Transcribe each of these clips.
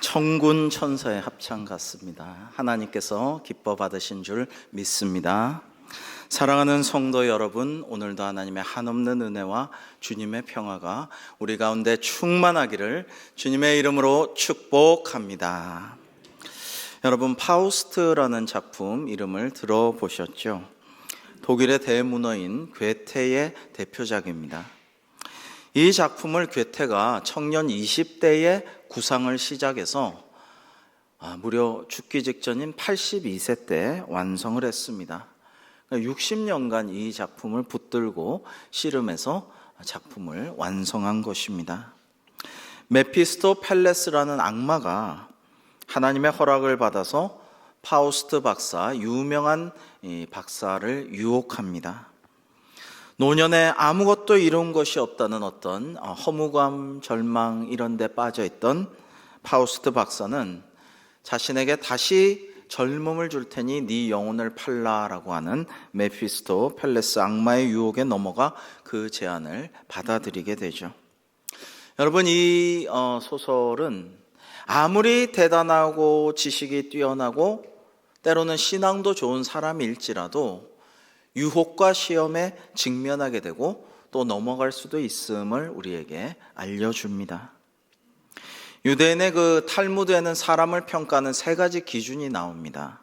천군 천사의 합창 같습니다. 하나님께서 기뻐 받으신 줄 믿습니다. 사랑하는 성도 여러분, 오늘도 하나님의 한없는 은혜와 주님의 평화가 우리 가운데 충만하기를 주님의 이름으로 축복합니다. 여러분, 파우스트라는 작품 이름을 들어보셨죠? 독일의 대문어인 괴테의 대표작입니다. 이 작품을 괴테가 청년 20대에 구상을 시작해서 무려 죽기 직전인 82세 때 완성을 했습니다. 60년간 이 작품을 붙들고 씨름해서 작품을 완성한 것입니다. 메피스토펠레스라는 악마가 하나님의 허락을 받아서 파우스트 박사, 유명한 이 박사를 유혹합니다. 노년에 아무것도 이룬 것이 없다는 어떤 허무감, 절망 이런 데 빠져있던 파우스트 박사는 자신에게 다시 젊음을 줄 테니 네 영혼을 팔라라고 하는 메피스토펠레스 악마의 유혹에 넘어가 그 제안을 받아들이게 되죠. 여러분, 이 소설은 아무리 대단하고 지식이 뛰어나고 때로는 신앙도 좋은 사람일지라도 유혹과 시험에 직면하게 되고 또 넘어갈 수도 있음을 우리에게 알려줍니다. 유대인의 그 탈무드에는 사람을 평가하는 세 가지 기준이 나옵니다.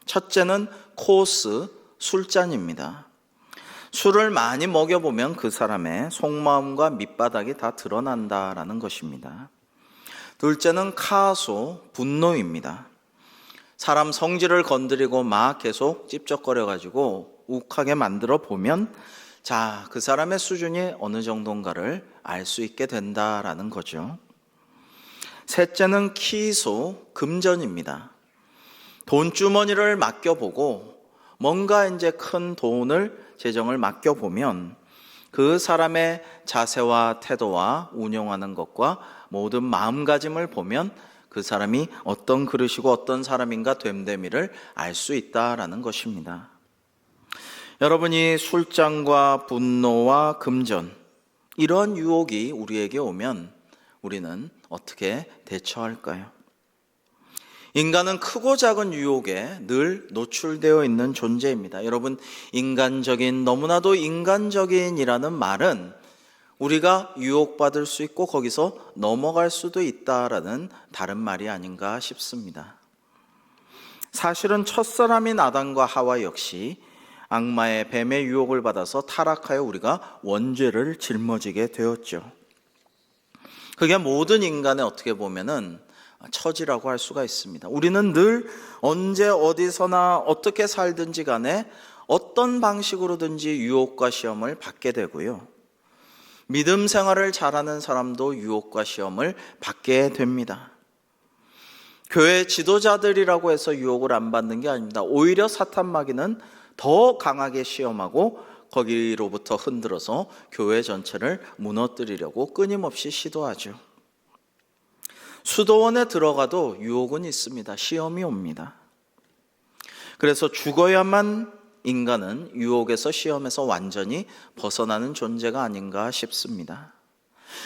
첫째는 코스, 술잔입니다. 술을 많이 먹여보면 그 사람의 속마음과 밑바닥이 다 드러난다라는 것입니다. 둘째는 카소, 분노입니다. 사람 성질을 건드리고 막 계속 찝쩍거려가지고 욱하게 만들어 보면 그 사람의 수준이 어느 정도인가를 알 수 있게 된다라는 거죠. 셋째는 키소, 금전입니다. 돈주머니를 맡겨보고 뭔가 이제 큰 돈을, 재정을 맡겨보면 그 사람의 자세와 태도와 운용하는 것과 모든 마음가짐을 보면 그 사람이 어떤 그릇이고 어떤 사람인가 됨됨이를 알 수 있다라는 것입니다. 여러분이 술잔과 분노와 금전, 이런 유혹이 우리에게 오면 우리는 어떻게 대처할까요? 인간은 크고 작은 유혹에 늘 노출되어 있는 존재입니다. 여러분, 너무나도 인간적인이라는 말은 우리가 유혹받을 수 있고 거기서 넘어갈 수도 있다라는 다른 말이 아닌가 싶습니다. 사실은 첫사람인 아담과 하와 역시 악마의 뱀의 유혹을 받아서 타락하여 우리가 원죄를 짊어지게 되었죠. 그게 모든 인간의 어떻게 보면은 처지라고 할 수가 있습니다. 우리는 늘 언제 어디서나 어떻게 살든지 간에 어떤 방식으로든지 유혹과 시험을 받게 되고요. 믿음 생활을 잘하는 사람도 유혹과 시험을 받게 됩니다. 교회 지도자들이라고 해서 유혹을 안 받는 게 아닙니다. 오히려 사탄 마귀는 더 강하게 시험하고 거기로부터 흔들어서 교회 전체를 무너뜨리려고 끊임없이 시도하죠. 수도원에 들어가도 유혹은 있습니다. 시험이 옵니다. 그래서 죽어야만 인간은 유혹에서 시험에서 완전히 벗어나는 존재가 아닌가 싶습니다.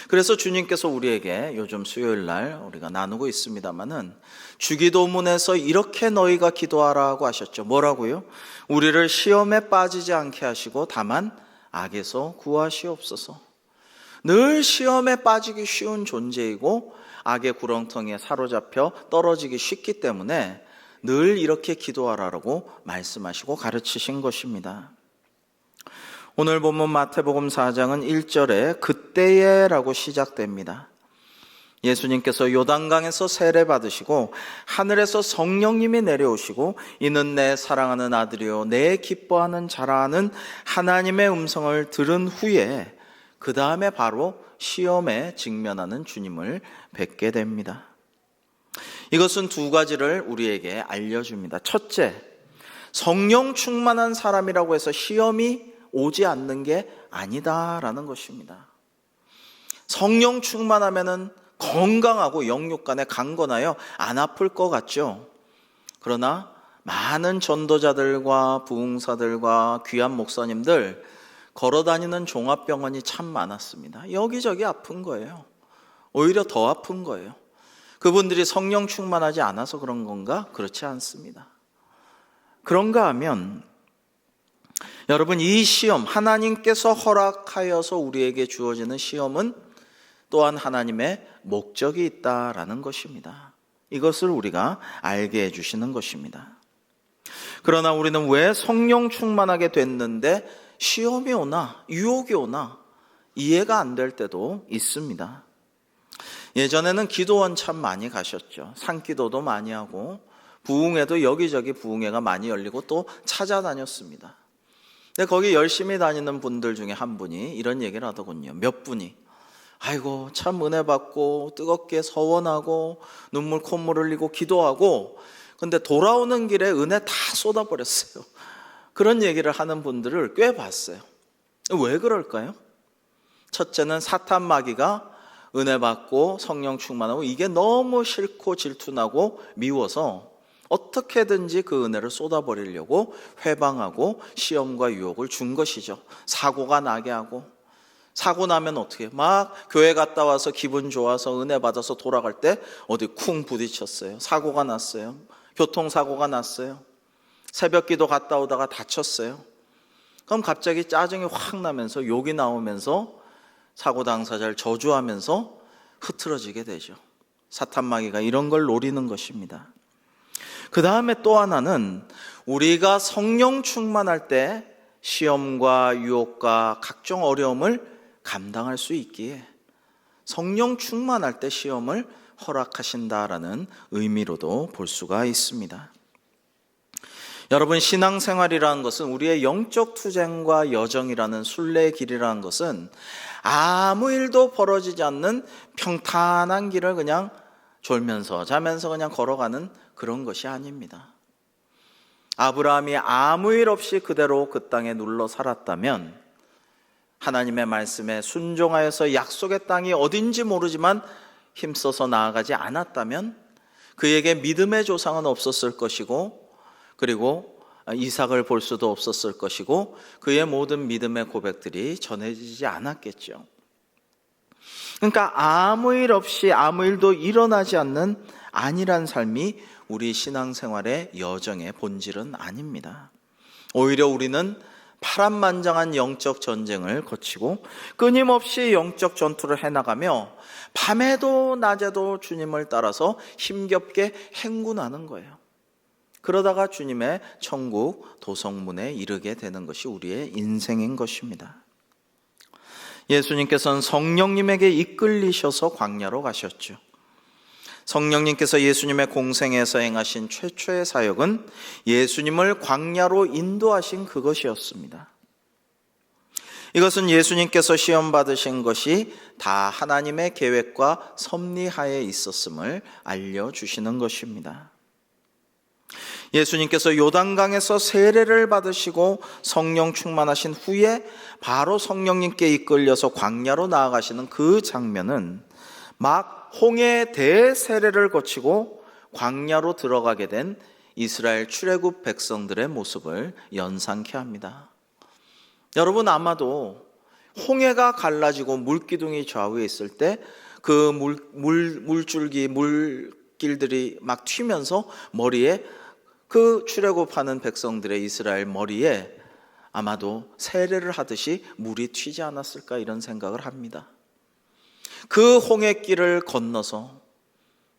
그래서 주님께서 우리에게 요즘 수요일 날 우리가 나누고 있습니다마는 주기도문에서 이렇게 너희가 기도하라고 하셨죠. 뭐라고요? 우리를 시험에 빠지지 않게 하시고 다만 악에서 구하시옵소서. 늘 시험에 빠지기 쉬운 존재이고 악의 구렁텅이에 사로잡혀 떨어지기 쉽기 때문에 늘 이렇게 기도하라고 말씀하시고 가르치신 것입니다. 오늘 본문 마태복음 4장은 1절에 그때에라고 시작됩니다. 예수님께서 요단강에서 세례 받으시고 하늘에서 성령님이 내려오시고 이는 내 사랑하는 아들이요 내 기뻐하는 자라는 하나님의 음성을 들은 후에 그 다음에 바로 시험에 직면하는 주님을 뵙게 됩니다. 이것은 두 가지를 우리에게 알려줍니다. 첫째, 성령 충만한 사람이라고 해서 시험이 오지 않는 게 아니다라는 것입니다. 성령 충만하면은 건강하고 영육간에 강건하여 안 아플 것 같죠. 그러나 많은 전도자들과 부흥사들과 귀한 목사님들 걸어다니는 종합병원이 참 많았습니다. 여기저기 아픈 거예요. 오히려 더 아픈 거예요. 그분들이 성령 충만하지 않아서 그런 건가? 그렇지 않습니다. 그런가 하면 여러분, 이 시험, 하나님께서 허락하여서 우리에게 주어지는 시험은 또한 하나님의 목적이 있다라는 것입니다. 이것을 우리가 알게 해주시는 것입니다. 그러나 우리는 왜 성령 충만하게 됐는데 시험이 오나 유혹이 오나 이해가 안 될 때도 있습니다. 예전에는 기도원 참 많이 가셨죠. 산기도도 많이 하고 부흥회도 여기저기 부흥회가 많이 열리고 또 찾아다녔습니다. 근데 거기 열심히 다니는 분들 중에 한 분이 이런 얘기를 하더군요. 몇 분이 아이고 참 은혜 받고 뜨겁게 서원하고 눈물 콧물 흘리고 기도하고 근데 돌아오는 길에 은혜 다 쏟아버렸어요. 그런 얘기를 하는 분들을 꽤 봤어요. 왜 그럴까요? 첫째는 사탄 마귀가 은혜 받고 성령 충만하고 이게 너무 싫고 질투나고 미워서 어떻게든지 그 은혜를 쏟아버리려고 회방하고 시험과 유혹을 준 것이죠. 사고가 나게 하고, 사고 나면 어떻게 막 교회 갔다 와서 기분 좋아서 은혜 받아서 돌아갈 때 어디 쿵 부딪혔어요. 사고가 났어요. 교통사고가 났어요. 새벽기도 갔다 오다가 다쳤어요. 그럼 갑자기 짜증이 확 나면서 욕이 나오면서 사고 당사자를 저주하면서 흐트러지게 되죠. 사탄 마귀가 이런 걸 노리는 것입니다. 그 다음에 또 하나는 우리가 성령 충만할 때 시험과 유혹과 각종 어려움을 감당할 수 있기에 성령 충만할 때 시험을 허락하신다라는 의미로도 볼 수가 있습니다. 여러분, 신앙생활이라는 것은 우리의 영적 투쟁과 여정이라는 순례의 길이라는 것은 아무 일도 벌어지지 않는 평탄한 길을 그냥 졸면서 자면서 그냥 걸어가는 그런 것이 아닙니다. 아브라함이 아무 일 없이 그대로 그 땅에 눌러 살았다면, 하나님의 말씀에 순종하여서 약속의 땅이 어딘지 모르지만 힘써서 나아가지 않았다면 그에게 믿음의 조상은 없었을 것이고, 그리고 이삭을 볼 수도 없었을 것이고, 그의 모든 믿음의 고백들이 전해지지 않았겠죠. 그러니까 아무 일 없이 아무 일도 일어나지 않는 안일한 삶이 우리 신앙생활의 여정의 본질은 아닙니다. 오히려 우리는 파란만장한 영적 전쟁을 거치고 끊임없이 영적 전투를 해나가며 밤에도 낮에도 주님을 따라서 힘겹게 행군하는 거예요. 그러다가 주님의 천국 도성문에 이르게 되는 것이 우리의 인생인 것입니다. 예수님께서는 성령님에게 이끌리셔서 광야로 가셨죠. 성령님께서 예수님의 공생에서 행하신 최초의 사역은 예수님을 광야로 인도하신 그것이었습니다. 이것은 예수님께서 시험 받으신 것이 다 하나님의 계획과 섭리하에 있었음을 알려주시는 것입니다. 예수님께서 요단강에서 세례를 받으시고 성령 충만하신 후에 바로 성령님께 이끌려서 광야로 나아가시는 그 장면은 막 홍해 대세례를 거치고 광야로 들어가게 된 이스라엘 출애굽 백성들의 모습을 연상케 합니다. 여러분, 아마도 홍해가 갈라지고 물기둥이 좌우에 있을 때 그 물줄기, 물길들이 막 튀면서 머리에, 그 출애굽하는 백성들의 이스라엘 머리에 아마도 세례를 하듯이 물이 튀지 않았을까, 이런 생각을 합니다. 그 홍해길을 건너서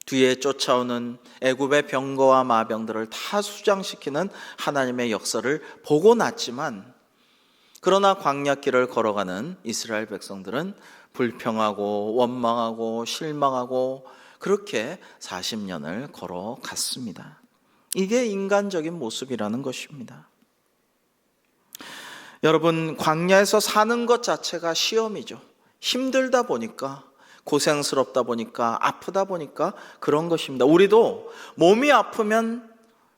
뒤에 쫓아오는 애굽의 병거와 마병들을 다 수장시키는 하나님의 역사를 보고 났지만, 그러나 광야길을 걸어가는 이스라엘 백성들은 불평하고 원망하고 실망하고 그렇게 40년을 걸어갔습니다. 이게 인간적인 모습이라는 것입니다. 여러분, 광야에서 사는 것 자체가 시험이죠. 힘들다 보니까, 고생스럽다 보니까, 아프다 보니까 그런 것입니다. 우리도 몸이 아프면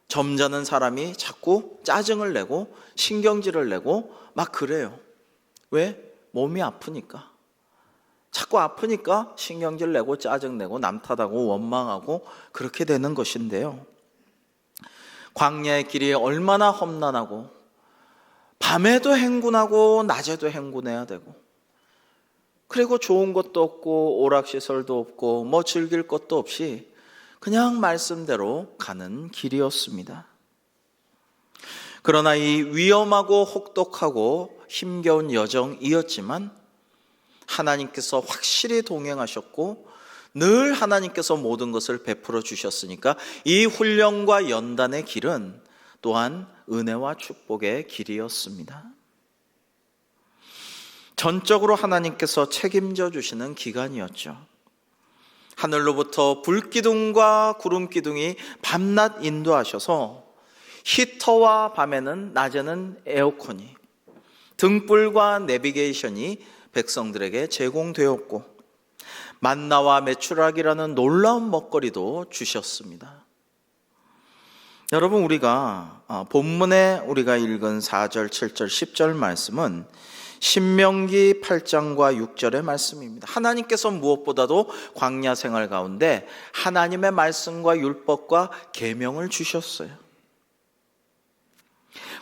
점잖은 사람이 자꾸 짜증을 내고 신경질을 내고 막 그래요. 왜? 몸이 아프니까. 자꾸 아프니까 신경질 내고 짜증 내고 남 탓하고 원망하고 그렇게 되는 것인데요. 광야의 길이 얼마나 험난하고 밤에도 행군하고 낮에도 행군해야 되고, 그리고 좋은 것도 없고 오락시설도 없고 뭐 즐길 것도 없이 그냥 말씀대로 가는 길이었습니다. 그러나 이 위험하고 혹독하고 힘겨운 여정이었지만 하나님께서 확실히 동행하셨고 늘 하나님께서 모든 것을 베풀어 주셨으니까 이 훈련과 연단의 길은 또한 은혜와 축복의 길이었습니다. 전적으로 하나님께서 책임져 주시는 기간이었죠. 하늘로부터 불기둥과 구름기둥이 밤낮 인도하셔서 히터와 밤에는 낮에는 에어컨이, 등불과 내비게이션이 백성들에게 제공되었고 만나와 메추라기라는 놀라운 먹거리도 주셨습니다. 여러분, 우리가 본문에 우리가 읽은 4절, 7절, 10절 말씀은 신명기 8장과 6절의 말씀입니다. 하나님께서 무엇보다도 광야 생활 가운데 하나님의 말씀과 율법과 계명을 주셨어요.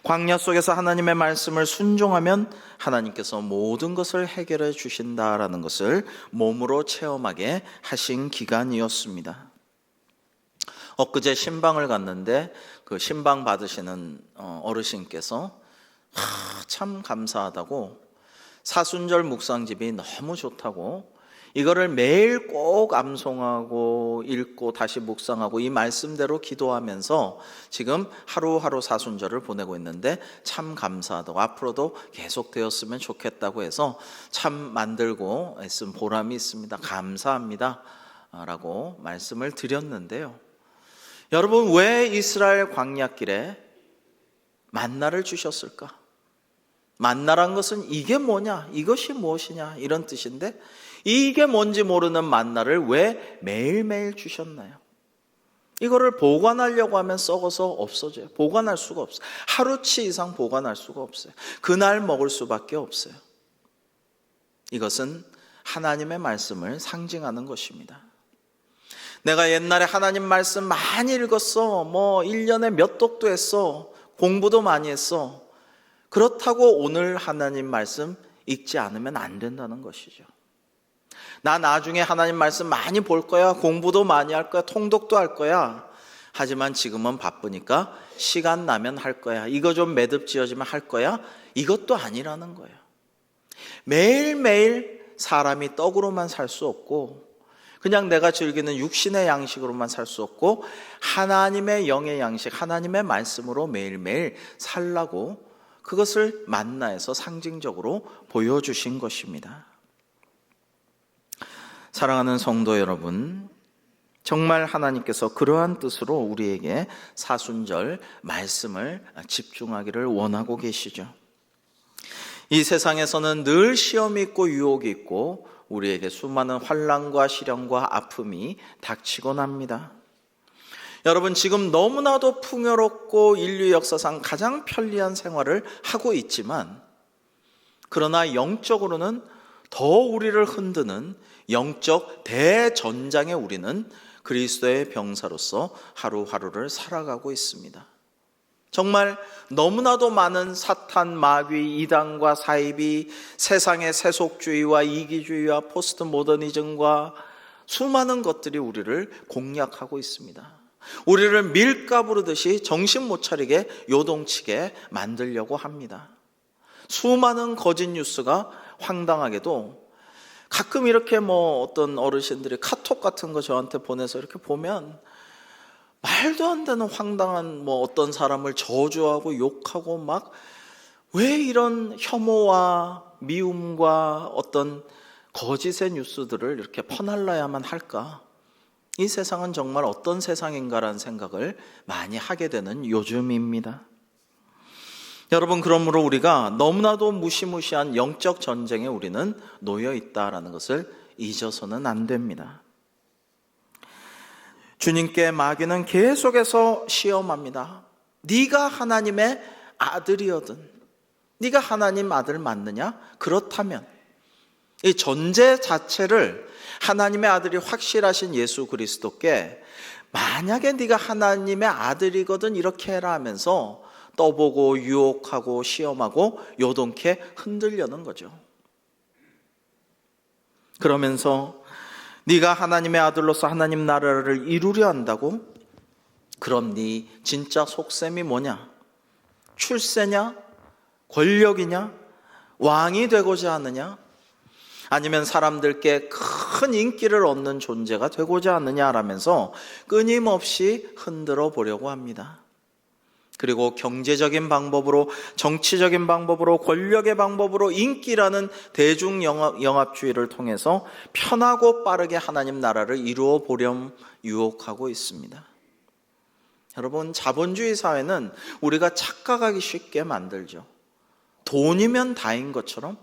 광야 속에서 하나님의 말씀을 순종하면 하나님께서 모든 것을 해결해 주신다라는 것을 몸으로 체험하게 하신 기간이었습니다. 엊그제 신방을 갔는데 그 신방 받으시는 어르신께서 참 감사하다고, 사순절 묵상집이 너무 좋다고, 이거를 매일 꼭 암송하고 읽고 다시 묵상하고 이 말씀대로 기도하면서 지금 하루하루 사순절을 보내고 있는데 참 감사하다고, 앞으로도 계속 되었으면 좋겠다고 해서 참 만들고 애쓴 보람이 있습니다. 감사합니다 라고 말씀을 드렸는데요. 여러분, 왜 이스라엘 광야길에 만나를 주셨을까? 만나란 것은 이게 뭐냐, 이것이 무엇이냐 이런 뜻인데, 이게 뭔지 모르는 만나를 왜 매일매일 주셨나요? 이거를 보관하려고 하면 썩어서 없어져요. 보관할 수가 없어요. 하루치 이상 보관할 수가 없어요. 그날 먹을 수밖에 없어요. 이것은 하나님의 말씀을 상징하는 것입니다. 내가 옛날에 하나님 말씀 많이 읽었어, 1년에 몇 독도 했어, 공부도 많이 했어, 그렇다고 오늘 하나님 말씀 읽지 않으면 안 된다는 것이죠. 나 나중에 하나님 말씀 많이 볼 거야, 공부도 많이 할 거야, 통독도 할 거야. 하지만 지금은 바쁘니까 시간 나면 할 거야, 이거 좀 매듭지어지면 할 거야. 이것도 아니라는 거예요. 매일매일 사람이 떡으로만 살 수 없고 그냥 내가 즐기는 육신의 양식으로만 살 수 없고 하나님의 영의 양식, 하나님의 말씀으로 매일매일 살라고 그것을 만나에서 상징적으로 보여주신 것입니다. 사랑하는 성도 여러분, 정말 하나님께서 그러한 뜻으로 우리에게 사순절 말씀을 집중하기를 원하고 계시죠. 이 세상에서는 늘 시험이 있고 유혹이 있고 우리에게 수많은 환난과 시련과 아픔이 닥치곤 합니다. 여러분, 지금 너무나도 풍요롭고 인류 역사상 가장 편리한 생활을 하고 있지만, 그러나 영적으로는 더 우리를 흔드는 영적 대전장에 우리는 그리스도의 병사로서 하루하루를 살아가고 있습니다. 정말 너무나도 많은 사탄, 마귀, 이단과 사이비, 세상의 세속주의와 이기주의와 포스트 모더니즘과 수많은 것들이 우리를 공략하고 있습니다. 우리를 밀가부르듯이 정신 못 차리게 요동치게 만들려고 합니다. 수많은 거짓 뉴스가 황당하게도 가끔 이렇게 어떤 어르신들이 카톡 같은 거 저한테 보내서 이렇게 보면 말도 안 되는 황당한 어떤 사람을 저주하고 욕하고 막 왜 이런 혐오와 미움과 어떤 거짓의 뉴스들을 이렇게 퍼날라야만 할까? 이 세상은 정말 어떤 세상인가라는 생각을 많이 하게 되는 요즘입니다. 여러분, 그러므로 우리가 너무나도 무시무시한 영적 전쟁에 우리는 놓여 있다라는 것을 잊어서는 안 됩니다. 주님께 마귀는 계속해서 시험합니다. 네가 하나님의 아들이거든, 네가 하나님 아들 맞느냐? 그렇다면, 이 전제 자체를 하나님의 아들이 확실하신 예수 그리스도께 만약에 네가 하나님의 아들이거든 이렇게 해라 하면서 떠보고 유혹하고 시험하고 요동케 흔들려는 거죠. 그러면서 네가 하나님의 아들로서 하나님 나라를 이루려 한다고? 그럼 네 진짜 속셈이 뭐냐? 출세냐? 권력이냐? 왕이 되고자 하느냐? 아니면 사람들께 큰 인기를 얻는 존재가 되고자 하느냐라면서 끊임없이 흔들어 보려고 합니다. 그리고 경제적인 방법으로, 정치적인 방법으로, 권력의 방법으로, 인기라는 대중영합주의를 통해서 편하고 빠르게 하나님 나라를 이루어 보렴 유혹하고 있습니다. 여러분, 자본주의 사회는 우리가 착각하기 쉽게 만들죠. 돈이면 다인 것처럼.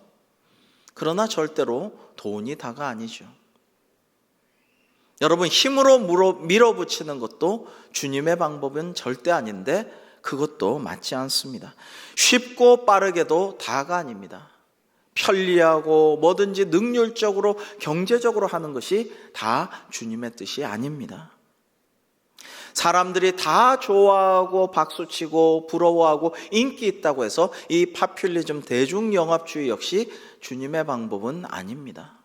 그러나 절대로 돈이 다가 아니죠. 여러분, 힘으로 밀어붙이는 것도 주님의 방법은 절대 아닌데 그것도 맞지 않습니다. 쉽고 빠르게도 다가 아닙니다. 편리하고 뭐든지 능률적으로 경제적으로 하는 것이 다 주님의 뜻이 아닙니다. 사람들이 다 좋아하고 박수치고 부러워하고 인기 있다고 해서 이 파퓰리즘 대중영합주의 역시 주님의 방법은 아닙니다.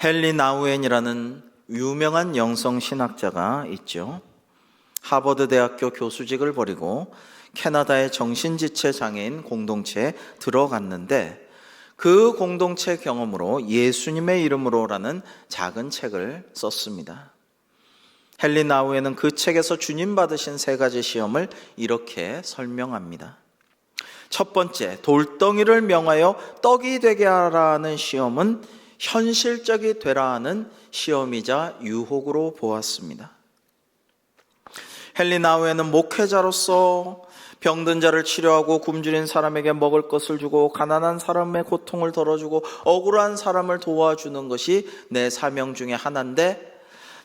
헨리 나우엔이라는 유명한 영성신학자가 있죠. 하버드 대학교 교수직을 버리고 캐나다의 정신지체 장애인 공동체에 들어갔는데 그 공동체 경험으로 예수님의 이름으로라는 작은 책을 썼습니다. 헨리 나우엔은 그 책에서 주님 받으신 3가지 시험을 이렇게 설명합니다. 첫 번째, 돌덩이를 명하여 떡이 되게 하라는 시험은 현실적이 되라 하는 시험이자 유혹으로 보았습니다. 헨리 나우엔은 목회자로서 병든 자를 치료하고 굶주린 사람에게 먹을 것을 주고 가난한 사람의 고통을 덜어주고 억울한 사람을 도와주는 것이 내 사명 중에 하나인데,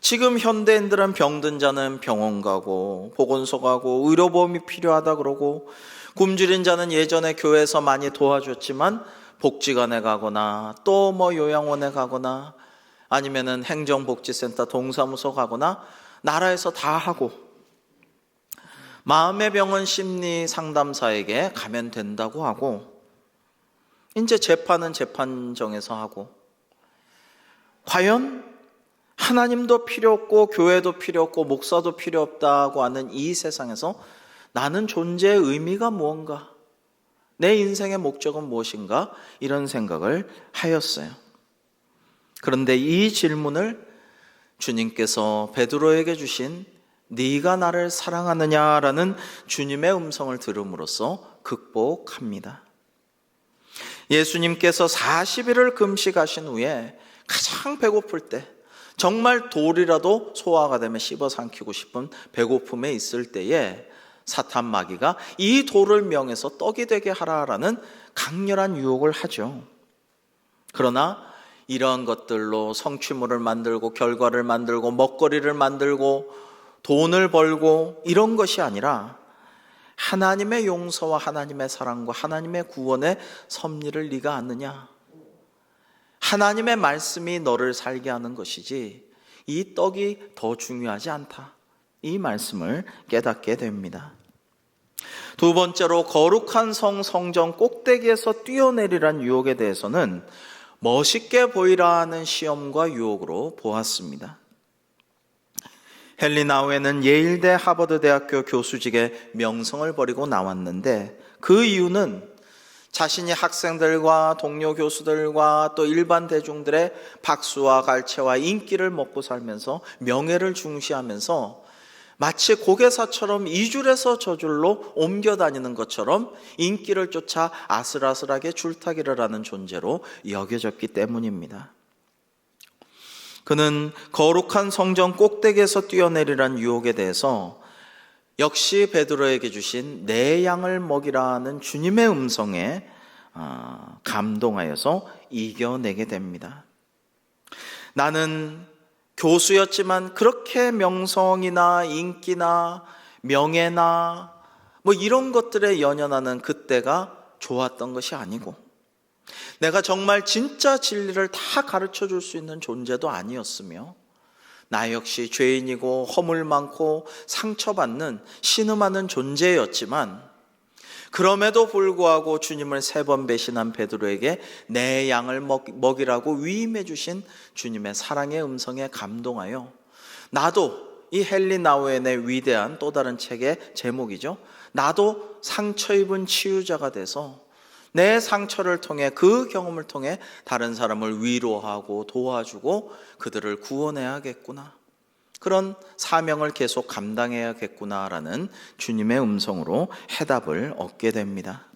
지금 현대인들은 병든 자는 병원 가고 보건소 가고 의료보험이 필요하다 그러고, 굶주린 자는 예전에 교회에서 많이 도와줬지만 복지관에 가거나 또 요양원에 가거나 아니면은 행정복지센터 동사무소 가거나 나라에서 다 하고, 마음의 병은 심리 상담사에게 가면 된다고 하고, 이제 재판은 재판정에서 하고, 과연 하나님도 필요 없고 교회도 필요 없고 목사도 필요 없다고 하는 이 세상에서 나는 존재의 의미가 무언가, 내 인생의 목적은 무엇인가, 이런 생각을 하였어요. 그런데 이 질문을 주님께서 베드로에게 주신 네가 나를 사랑하느냐라는 주님의 음성을 들음으로써 극복합니다. 예수님께서 40일을 금식하신 후에 가장 배고플 때, 정말 돌이라도 소화가 되면 씹어 삼키고 싶은 배고픔에 있을 때에 사탄 마귀가 이 돌을 명해서 떡이 되게 하라라는 강렬한 유혹을 하죠. 그러나 이러한 것들로 성취물을 만들고 결과를 만들고 먹거리를 만들고 돈을 벌고 이런 것이 아니라 하나님의 용서와 하나님의 사랑과 하나님의 구원의 섭리를 네가 아느냐, 하나님의 말씀이 너를 살게 하는 것이지 이 떡이 더 중요하지 않다, 이 말씀을 깨닫게 됩니다. 두 번째로, 거룩한 성정 꼭대기에서 뛰어내리란 유혹에 대해서는 멋있게 보이라 하는 시험과 유혹으로 보았습니다. 헨리 나우엔은 예일대 하버드 대학교 교수직의 명성을 버리고 나왔는데, 그 이유는 자신이 학생들과 동료 교수들과 또 일반 대중들의 박수와 갈채와 인기를 먹고 살면서 명예를 중시하면서 마치 고개사처럼 이줄에서 저줄로 옮겨 다니는 것처럼 인기를 쫓아 아슬아슬하게 줄타기를 하는 존재로 여겨졌기 때문입니다. 그는 거룩한 성전 꼭대기에서 뛰어내리란 유혹에 대해서 역시 베드로에게 주신 내 양을 먹이라는 주님의 음성에 감동하여서 이겨내게 됩니다. 나는 교수였지만 그렇게 명성이나 인기나 명예나 이런 것들에 연연하는 그때가 좋았던 것이 아니고, 내가 정말 진짜 진리를 다 가르쳐 줄 수 있는 존재도 아니었으며, 나 역시 죄인이고 허물 많고 상처받는 신음하는 존재였지만, 그럼에도 불구하고 주님을 3번 배신한 베드로에게 내 양을 먹이라고 위임해 주신 주님의 사랑의 음성에 감동하여 나도, 이 헨리 나우엔의 위대한 또 다른 책의 제목이죠, 나도 상처 입은 치유자가 돼서 내 상처를 통해, 그 경험을 통해 다른 사람을 위로하고 도와주고 그들을 구원해야겠구나, 그런 사명을 계속 감당해야겠구나라는 주님의 음성으로 해답을 얻게 됩니다.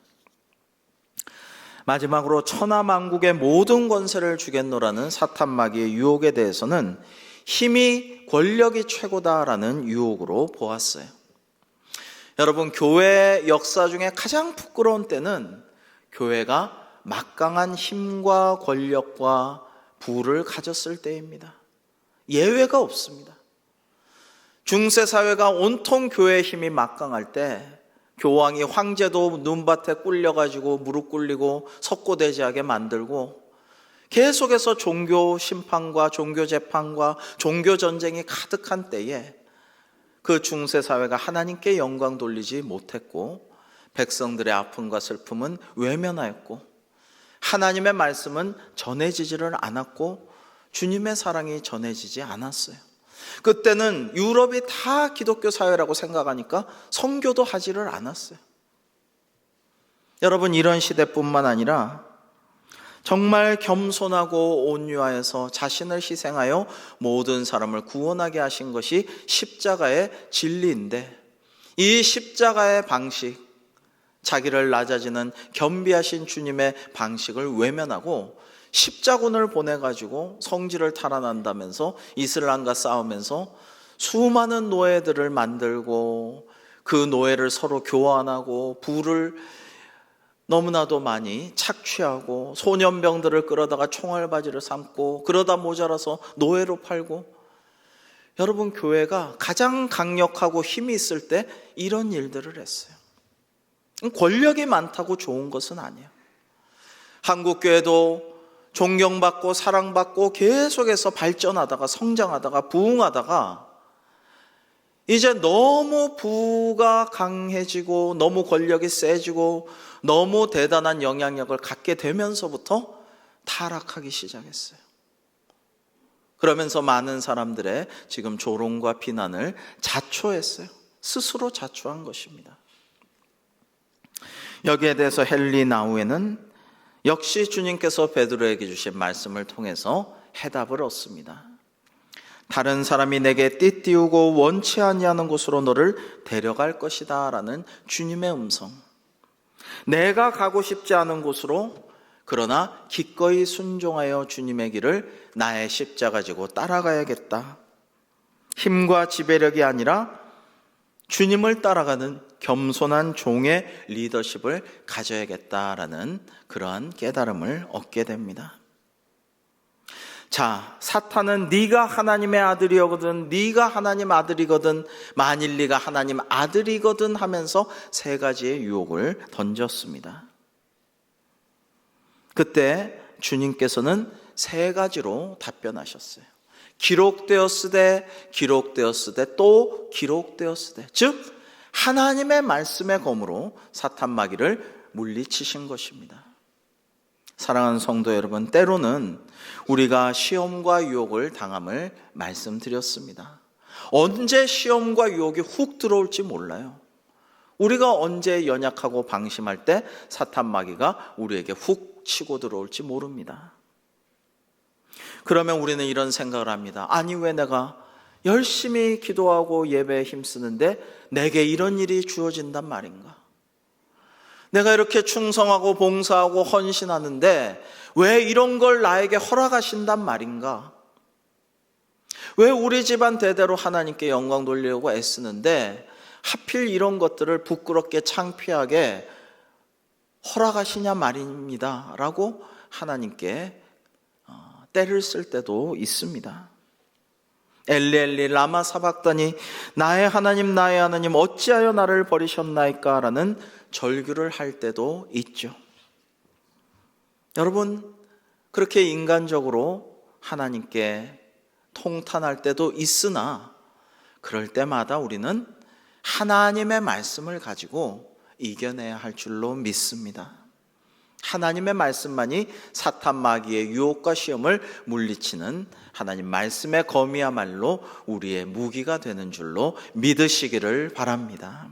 마지막으로 천하만국의 모든 권세를 주겠노라는 사탄 마귀의 유혹에 대해서는 힘이, 권력이 최고다라는 유혹으로 보았어요. 여러분, 교회 역사 중에 가장 부끄러운 때는 교회가 막강한 힘과 권력과 부를 가졌을 때입니다. 예외가 없습니다. 중세사회가 온통 교회의 힘이 막강할 때 교황이 황제도 눈밭에 꿀려가지고 무릎 꿇리고 석고대죄하게 만들고 계속해서 종교 심판과 종교 재판과 종교 전쟁이 가득한 때에 그 중세사회가 하나님께 영광 돌리지 못했고 백성들의 아픔과 슬픔은 외면하였고 하나님의 말씀은 전해지지를 않았고 주님의 사랑이 전해지지 않았어요. 그때는 유럽이 다 기독교 사회라고 생각하니까 선교도 하지를 않았어요. 여러분, 이런 시대뿐만 아니라 정말 겸손하고 온유하여서 자신을 희생하여 모든 사람을 구원하게 하신 것이 십자가의 진리인데, 이 십자가의 방식, 자기를 낮아지는 겸비하신 주님의 방식을 외면하고 십자군을 보내가지고 성지를 탈환한다면서 이슬람과 싸우면서 수많은 노예들을 만들고 그 노예를 서로 교환하고 부를 너무나도 많이 착취하고 소년병들을 끌어다가 총알바지를 삼고 그러다 모자라서 노예로 팔고, 여러분, 교회가 가장 강력하고 힘이 있을 때 이런 일들을 했어요. 권력이 많다고 좋은 것은 아니에요. 한국교회도 존경받고 사랑받고 계속해서 발전하다가 성장하다가 부흥하다가 이제 너무 부가 강해지고 너무 권력이 세지고 너무 대단한 영향력을 갖게 되면서부터 타락하기 시작했어요. 그러면서 많은 사람들의 지금 조롱과 비난을 자초했어요. 스스로 자초한 것입니다. 여기에 대해서 헨리 나우엔은 역시 주님께서 베드로에게 주신 말씀을 통해서 해답을 얻습니다. 다른 사람이 내게 띠띠우고 원치 아니하는 곳으로 너를 데려갈 것이다 라는 주님의 음성. 내가 가고 싶지 않은 곳으로, 그러나 기꺼이 순종하여 주님의 길을 나의 십자가 지고 따라가야겠다. 힘과 지배력이 아니라 주님을 따라가는 겸손한 종의 리더십을 가져야겠다라는 그러한 깨달음을 얻게 됩니다. 자, 사탄은 네가 하나님의 아들이거든, 네가 하나님 아들이거든, 만일 네가 하나님 아들이거든 하면서 3가지의 유혹을 던졌습니다. 그때 주님께서는 3가지로 답변하셨어요. 기록되었으되 기록되었으되 또 기록되었으되, 즉 하나님의 말씀의 검으로 사탄 마귀를 물리치신 것입니다. 사랑하는 성도 여러분, 때로는 우리가 시험과 유혹을 당함을 말씀드렸습니다. 언제 시험과 유혹이 훅 들어올지 몰라요. 우리가 언제 연약하고 방심할 때 사탄 마귀가 우리에게 훅 치고 들어올지 모릅니다. 그러면 우리는 이런 생각을 합니다. 아니, 왜 내가 열심히 기도하고 예배에 힘쓰는데 내게 이런 일이 주어진단 말인가? 내가 이렇게 충성하고 봉사하고 헌신하는데 왜 이런 걸 나에게 허락하신단 말인가? 왜 우리 집안 대대로 하나님께 영광 돌리려고 애쓰는데 하필 이런 것들을 부끄럽게 창피하게 허락하시냐 말입니다 라고 하나님께 때를 쓸 때도 있습니다. 엘리 라마 사박다니, 나의 하나님 나의 하나님 어찌하여 나를 버리셨나이까 라는 절규를 할 때도 있죠. 여러분, 그렇게 인간적으로 하나님께 통탄할 때도 있으나 그럴 때마다 우리는 하나님의 말씀을 가지고 이겨내야 할 줄로 믿습니다. 하나님의 말씀만이 사탄 마귀의 유혹과 시험을 물리치는 하나님 말씀의 검이야말로 우리의 무기가 되는 줄로 믿으시기를 바랍니다.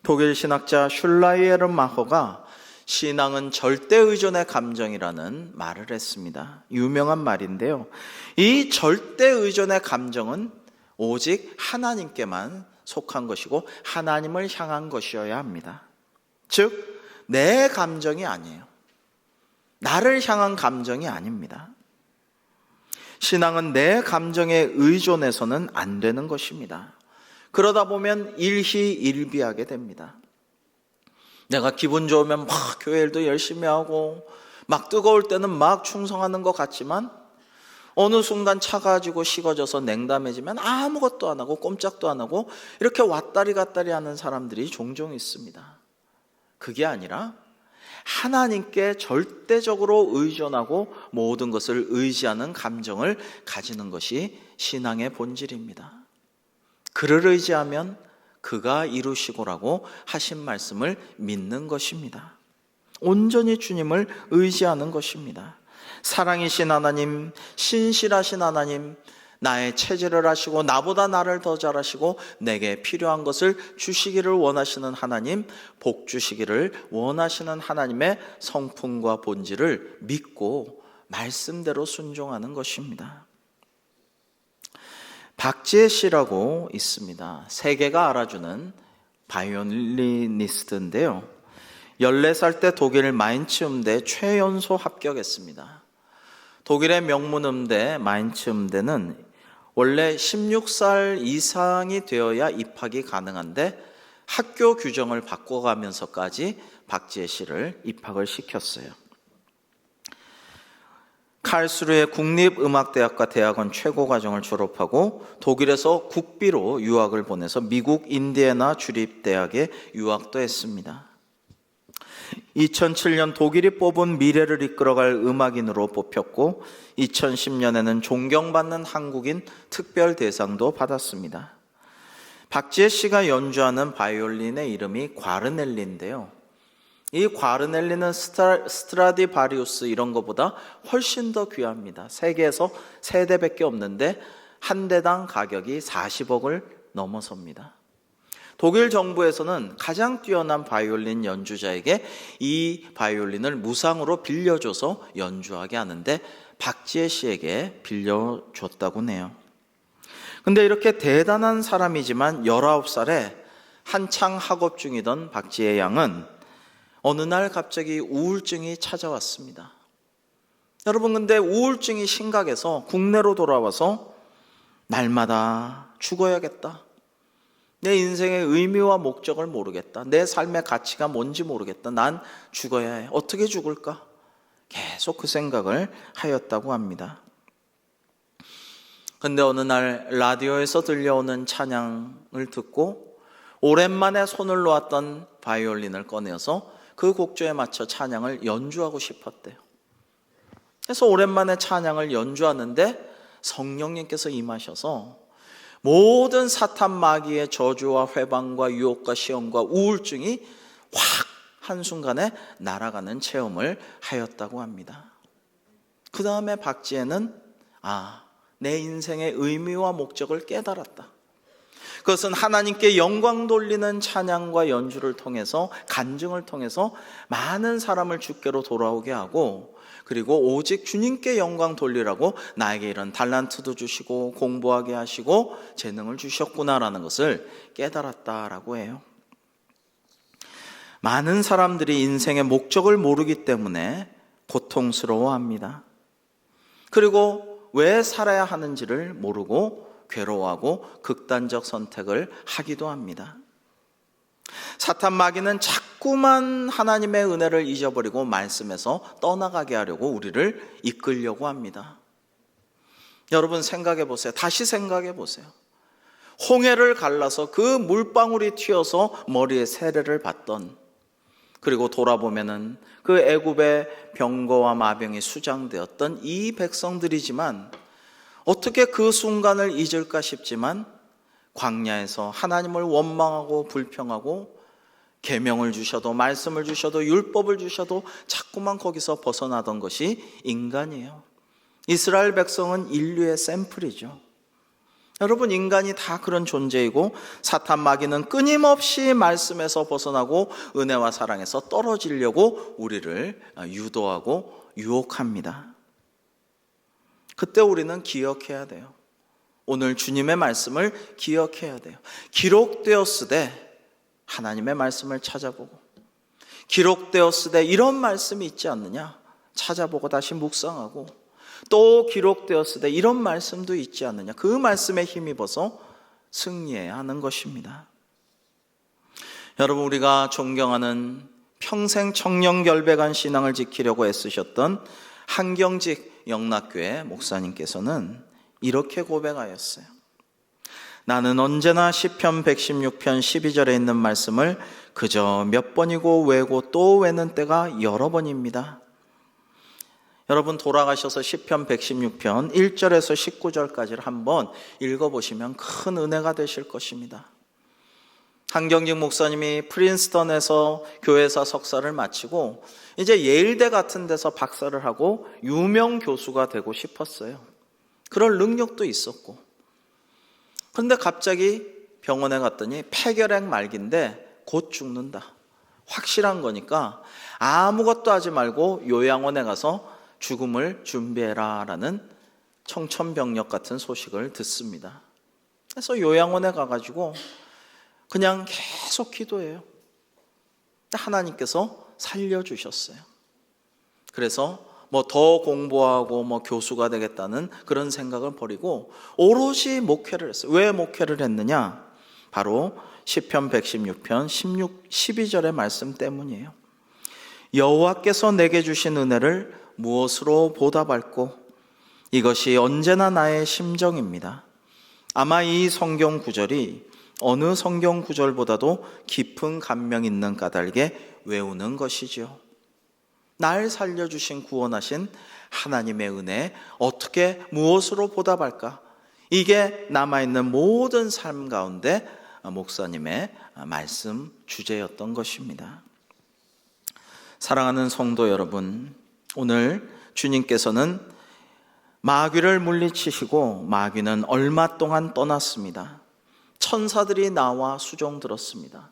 독일 신학자 슐라이에르마허가 신앙은 절대 의존의 감정이라는 말을 했습니다. 유명한 말인데요. 이 절대 의존의 감정은 오직 하나님께만 속한 것이고 하나님을 향한 것이어야 합니다. 즉 내 감정이 아니에요. 나를 향한 감정이 아닙니다. 신앙은 내 감정에 의존해서는 안 되는 것입니다. 그러다 보면 일희일비하게 됩니다. 내가 기분 좋으면 막 교회 일도 열심히 하고 막 뜨거울 때는 막 충성하는 것 같지만 어느 순간 차가워지고 식어져서 냉담해지면 아무것도 안 하고 꼼짝도 안 하고 이렇게 왔다리 갔다리 하는 사람들이 종종 있습니다. 그게 아니라 하나님께 절대적으로 의존하고 모든 것을 의지하는 감정을 가지는 것이 신앙의 본질입니다. 그를 의지하면 그가 이루시고라고 하신 말씀을 믿는 것입니다. 온전히 주님을 의지하는 것입니다. 사랑이신 하나님, 신실하신 하나님, 나의 체질을 아시고 나보다 나를 더 잘 아시고 내게 필요한 것을 주시기를 원하시는 하나님, 복 주시기를 원하시는 하나님의 성품과 본질을 믿고 말씀대로 순종하는 것입니다. 박지혜 씨라고 있습니다. 세계가 알아주는 바이올리니스트인데요. 14살 때 독일 마인츠 음대 최연소 합격했습니다. 독일의 명문 음대 마인츠 음대는 원래 16살 이상이 되어야 입학이 가능한데 학교 규정을 바꿔가면서까지 박지혜 씨를 입학을 시켰어요. 칼스루의 국립음악대학과 대학원 최고과정을 졸업하고 독일에서 국비로 유학을 보내서 미국 인디애나 주립대학에 유학도 했습니다. 2007년 독일이 뽑은 미래를 이끌어갈 음악인으로 뽑혔고 2010년에는 존경받는 한국인 특별 대상도 받았습니다. 박지혜 씨가 연주하는 바이올린의 이름이 과르넬리인데요. 이 과르넬리는 스트라디바리우스 이런 것보다 훨씬 더 귀합니다. 세계에서 3대밖에 없는데 한 대당 가격이 40억을 넘어섭니다. 독일 정부에서는 가장 뛰어난 바이올린 연주자에게 이 바이올린을 무상으로 빌려줘서 연주하게 하는데 박지혜 씨에게 빌려줬다고 해요. 근데 이렇게 대단한 사람이지만 19살에 한창 학업 중이던 박지혜 양은 어느 날 갑자기 우울증이 찾아왔습니다. 여러분, 근데 우울증이 심각해서 국내로 돌아와서 날마다 죽어야겠다. 내 인생의 의미와 목적을 모르겠다. 내 삶의 가치가 뭔지 모르겠다. 난 죽어야 해. 어떻게 죽을까? 계속 그 생각을 하였다고 합니다. 근데 어느 날 라디오에서 들려오는 찬양을 듣고 오랜만에 손을 놓았던 바이올린을 꺼내서 그 곡조에 맞춰 찬양을 연주하고 싶었대요. 그래서 오랜만에 찬양을 연주하는데 성령님께서 임하셔서 모든 사탄 마귀의 저주와 회방과 유혹과 시험과 우울증이 확 한순간에 날아가는 체험을 하였다고 합니다. 그 다음에 박지혜는 내 인생의 의미와 목적을 깨달았다. 그것은 하나님께 영광 돌리는 찬양과 연주를 통해서, 간증을 통해서 많은 사람을 주께로 돌아오게 하고, 그리고 오직 주님께 영광 돌리라고 나에게 이런 달란트도 주시고 공부하게 하시고 재능을 주셨구나라는 것을 깨달았다라고 해요. 많은 사람들이 인생의 목적을 모르기 때문에 고통스러워합니다. 그리고 왜 살아야 하는지를 모르고 괴로워하고 극단적 선택을 하기도 합니다. 사탄 마귀는 자꾸만 하나님의 은혜를 잊어버리고 말씀에서 떠나가게 하려고 우리를 이끌려고 합니다. 여러분 생각해 보세요. 다시 생각해 보세요. 홍해를 갈라서 그 물방울이 튀어서 머리에 세례를 받던, 그리고 돌아보면은 그 애굽의 병거와 마병이 수장되었던 이 백성들이지만 어떻게 그 순간을 잊을까 싶지만 광야에서 하나님을 원망하고 불평하고 계명을 주셔도 말씀을 주셔도 율법을 주셔도 자꾸만 거기서 벗어나던 것이 인간이에요. 이스라엘 백성은 인류의 샘플이죠. 여러분, 인간이 다 그런 존재이고 사탄 마귀는 끊임없이 말씀에서 벗어나고 은혜와 사랑에서 떨어지려고 우리를 유도하고 유혹합니다. 그때 우리는 기억해야 돼요. 오늘 주님의 말씀을 기억해야 돼요. 기록되었으되 하나님의 말씀을 찾아보고, 기록되었으되 이런 말씀이 있지 않느냐 찾아보고 다시 묵상하고, 또 기록되었으되 이런 말씀도 있지 않느냐 그 말씀에 힘입어서 승리해야 하는 것입니다. 여러분, 우리가 존경하는 평생 청렴결백한 신앙을 지키려고 애쓰셨던 한경직 영락교회 목사님께서는 이렇게 고백하였어요. 나는 언제나 시편 116편 12절에 있는 말씀을 그저 몇 번이고 외고 또 외는 때가 여러 번입니다. 여러분, 돌아가셔서 시편 116편 1절에서 19절까지를 한번 읽어보시면 큰 은혜가 되실 것입니다. 한경직 목사님이 프린스턴에서 교회사 석사를 마치고 이제 예일대 같은 데서 박사를 하고 유명 교수가 되고 싶었어요. 그럴 능력도 있었고, 그런데 갑자기 병원에 갔더니 폐결핵 말기인데 곧 죽는다, 확실한 거니까 아무것도 하지 말고 요양원에 가서 죽음을 준비해라 라는 청천벽력 같은 소식을 듣습니다. 그래서 요양원에 가가지고 그냥 계속 기도해요. 하나님께서 살려주셨어요. 그래서 더 공부하고 교수가 되겠다는 그런 생각을 버리고 오롯이 목회를 했어요. 왜 목회를 했느냐? 바로 시편 116편 12절의 말씀 때문이에요. 여호와께서 내게 주신 은혜를 무엇으로 보답할꼬? 이것이 언제나 나의 심정입니다. 아마 이 성경 구절이 어느 성경 구절보다도 깊은 감명 있는 까닭에 외우는 것이지요. 날 살려주신 구원하신 하나님의 은혜 어떻게 무엇으로 보답할까? 이게 남아있는 모든 삶 가운데 목사님의 말씀 주제였던 것입니다. 사랑하는 성도 여러분, 오늘 주님께서는 마귀를 물리치시고 마귀는 얼마 동안 떠났습니다. 천사들이 나와 수종 들었습니다.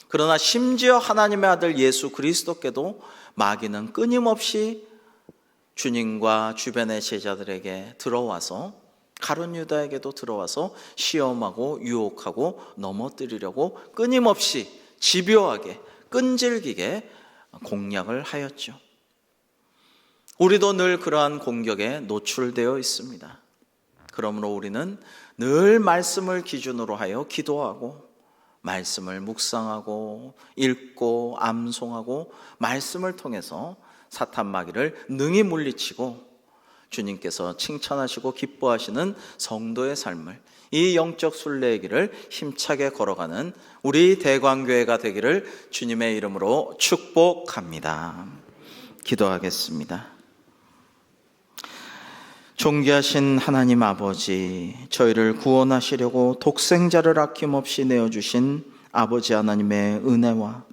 그러나 심지어 하나님의 아들 예수 그리스도께도 마귀는 끊임없이 주님과 주변의 제자들에게 들어와서, 가룟 유다에게도 들어와서 시험하고 유혹하고 넘어뜨리려고 끊임없이 집요하게 끈질기게 공략을 하였죠. 우리도 늘 그러한 공격에 노출되어 있습니다. 그러므로 우리는 늘 말씀을 기준으로 하여 기도하고, 말씀을 묵상하고 읽고 암송하고, 말씀을 통해서 사탄 마귀를 능히 물리치고 주님께서 칭찬하시고 기뻐하시는 성도의 삶을, 이 영적 순례의 길을 힘차게 걸어가는 우리 대광교회가 되기를 주님의 이름으로 축복합니다. 기도하겠습니다. 존귀하신 하나님 아버지, 저희를 구원하시려고 독생자를 아낌없이 내어주신 아버지 하나님의 은혜와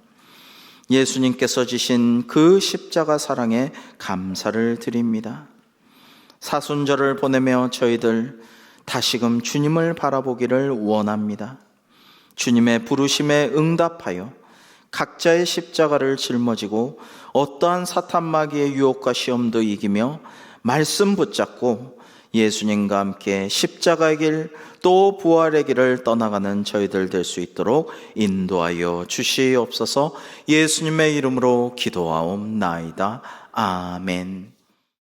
예수님께서 지신 그 십자가 사랑에 감사를 드립니다. 사순절을 보내며 저희들 다시금 주님을 바라보기를 원합니다. 주님의 부르심에 응답하여 각자의 십자가를 짊어지고 어떠한 사탄 마귀의 유혹과 시험도 이기며 말씀 붙잡고 예수님과 함께 십자가의 길, 또 부활의 길을 떠나가는 저희들 될 수 있도록 인도하여 주시옵소서. 예수님의 이름으로 기도하옵나이다. 아멘.